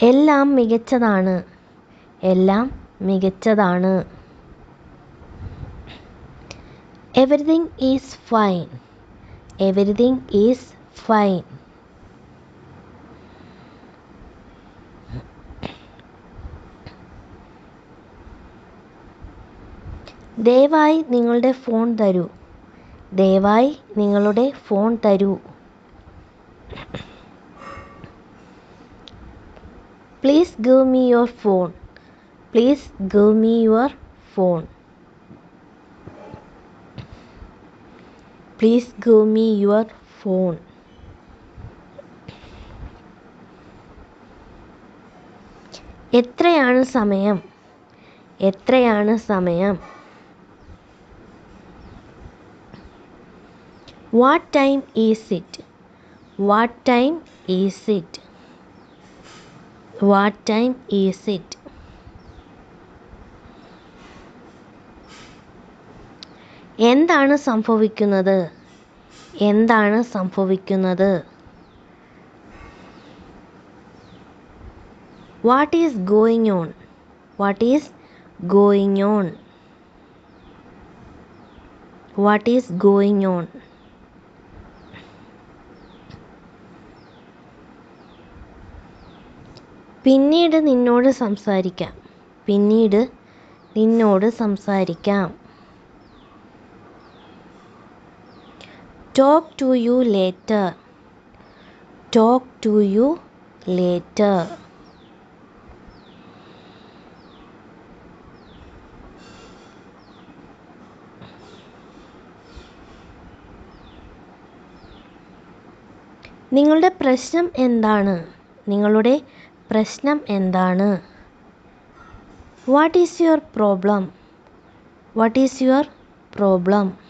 എല്ലാം മികച്ചതാണ്. എല്ലാം മികച്ചതാണ്. Everything is fine. Everything is fine. ദയവായി നിങ്ങളുടെ ഫോൺ തരൂ. ദയവായി നിങ്ങളുടെ ഫോൺ തരൂ. Please give me your phone. Please give me your phone. Please give me your phone. എത്രയാണ് സമയം? എത്രയാണ് സമയം? What time is it? What time is it? What time is it? എന്താണ് സംഭവിക്കുന്നത്? എന്താണ് സംഭവിക്കുന്നത്? What is going on? What is going on? What is going on? പിന്നീട് നിന്നോട് സംസാരിക്കാം. പിന്നീട് നിന്നോട് സംസാരിക്കാം. Talk to you later. Talk to you later. നിങ്ങളുടെ പ്രശ്നം എന്താണ്? നിങ്ങളുടെ പ്രശ്നം എന്താണ്? What is your problem? What is your problem?